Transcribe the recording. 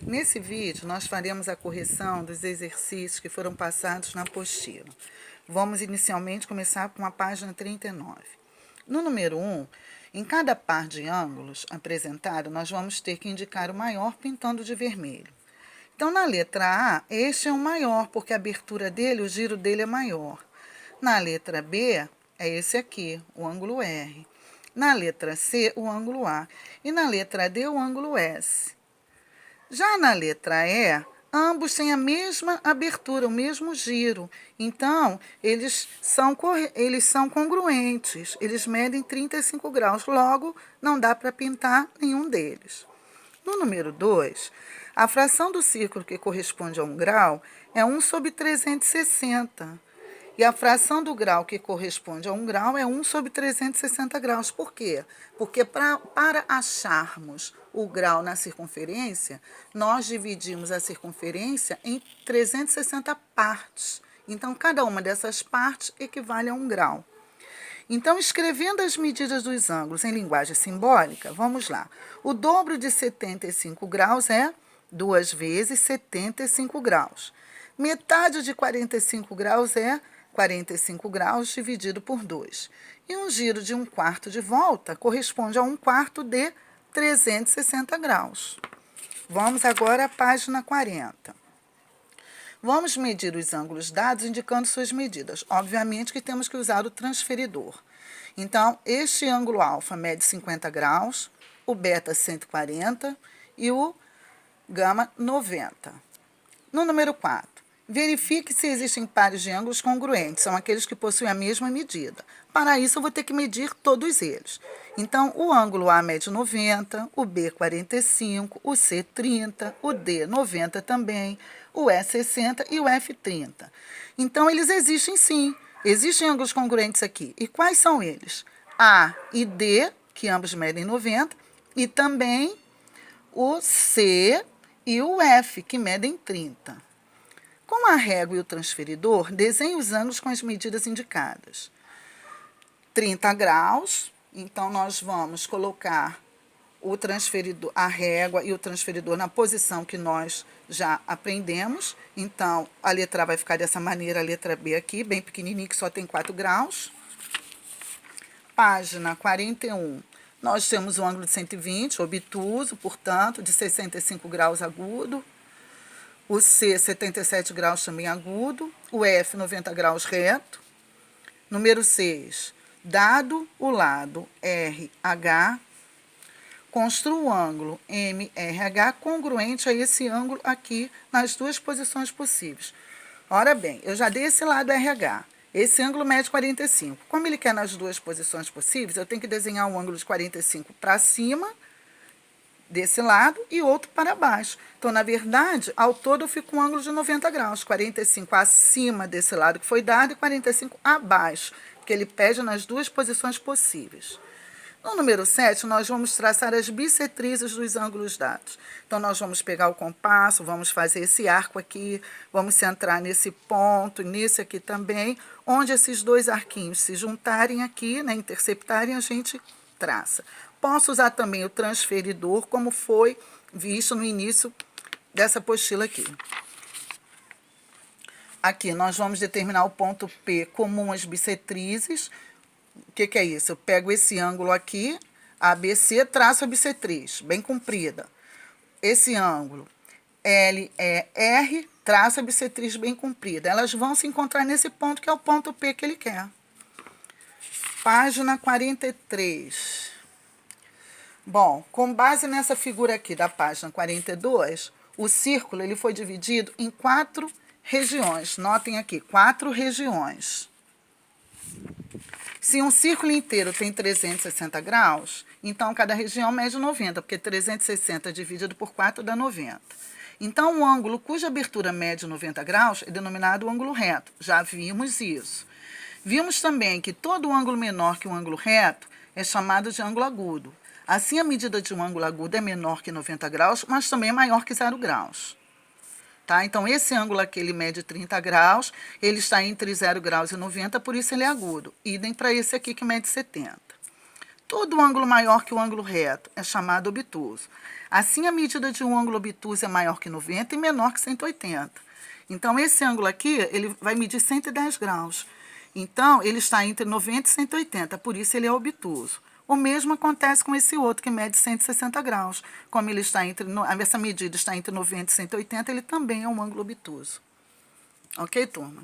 Nesse vídeo, nós faremos a correção dos exercícios que foram passados na apostila. Vamos inicialmente começar com a página 39. No número 1, em cada par de ângulos apresentado, nós vamos ter que indicar o maior pintando de vermelho. Então, na letra A, este é o maior, porque a abertura dele, o giro dele é maior. Na letra B, é esse aqui, o ângulo R. Na letra C, o ângulo A. E na letra D, o ângulo S. Já na letra E, ambos têm a mesma abertura, o mesmo giro. Então, eles são congruentes, eles medem 35 graus. Logo, não dá para pintar nenhum deles. No número 2, a fração do círculo que corresponde a 1 grau é 1 sobre 360. E a fração do grau que corresponde a 1 grau é 1 sobre 360 graus. Por quê? Porque para acharmos o grau na circunferência, nós dividimos a circunferência em 360 partes. Então, cada uma dessas partes equivale a 1 grau. Então, escrevendo as medidas dos ângulos em linguagem simbólica, vamos lá. O dobro de 75 graus é 2 vezes 75 graus. Metade de 45 graus é 45 graus dividido por 2. E um giro de 1/4 de volta corresponde a 1/4 de 360 graus. Vamos agora à página 40. Vamos medir os ângulos dados indicando suas medidas. Obviamente que temos que usar o transferidor. Então, este ângulo alfa mede 50 graus, o beta 140 e o gama 90. No número 4, verifique se existem pares de ângulos congruentes, são aqueles que possuem a mesma medida. Para isso, eu vou ter que medir todos eles. Então, o ângulo A mede 90, o B 45, o C 30, o D 90 também, o E 60 e o F 30. Então, eles existem sim. Existem ângulos congruentes aqui. E quais são eles? A e D, que ambos medem 90, e também o C e o F, que medem 30. Com a régua e o transferidor, desenhe os ângulos com as medidas indicadas. 30 graus, então nós vamos colocar o transferidor, a régua e o transferidor na posição que nós já aprendemos. Então, a letra A vai ficar dessa maneira, a letra B aqui, bem pequenininho, que só tem 4 graus. Página 41. Nós temos o ângulo de 120, obtuso, portanto, de 65 graus agudo. O C, 77 graus também agudo. O F, 90 graus reto. Número 6. Dado o lado RH, construa o ângulo MRH congruente a esse ângulo aqui nas duas posições possíveis. Ora bem, eu já dei esse lado RH. Esse ângulo mede 45. Como ele quer nas duas posições possíveis, eu tenho que desenhar um ângulo de 45 para cima, desse lado, e outro para baixo. Então, na verdade, ao todo eu fico com um ângulo de 90 graus. 45 acima desse lado que foi dado e 45 abaixo, que ele pede nas duas posições possíveis. No número 7, nós vamos traçar as bissetrizes dos ângulos dados. Então, nós vamos pegar o compasso, vamos fazer esse arco aqui, vamos centrar nesse ponto, nesse aqui também, onde esses dois arquinhos se juntarem aqui, né, interceptarem, a gente traça. Posso usar também o transferidor, como foi visto no início dessa apostila aqui. Aqui, nós vamos determinar o ponto P comum às bissetrizes. O que é isso? Eu pego esse ângulo aqui, ABC, traço a bissetriz, bem comprida. Esse ângulo, LER, traço a bissetriz bem comprida. Elas vão se encontrar nesse ponto, que é o ponto P que ele quer. Página 43. Bom, com base nessa figura aqui da página 42, o círculo ele foi dividido em 4 regiões. Notem aqui, 4 regiões. Se um círculo inteiro tem 360 graus, então cada região mede 90, porque 360 dividido por 4 dá 90. Então, um ângulo cuja abertura mede 90 graus é denominado ângulo reto. Já vimos isso. Vimos também que todo ângulo menor que um ângulo reto é chamado de ângulo agudo. Assim, a medida de um ângulo agudo é menor que 90 graus, mas também é maior que 0 graus. Tá? Então, esse ângulo aqui, ele mede 30 graus, ele está entre 0 graus e 90, por isso ele é agudo. Idem para esse aqui, que mede 70. Todo ângulo maior que o ângulo reto é chamado obtuso. Assim, a medida de um ângulo obtuso é maior que 90 e menor que 180. Então, esse ângulo aqui, ele vai medir 110 graus. Então, ele está entre 90 e 180, por isso ele é obtuso. O mesmo acontece com esse outro, que mede 160 graus. Como ele está essa medida está entre 90 e 180, ele também é um ângulo obtuso. Ok, turma?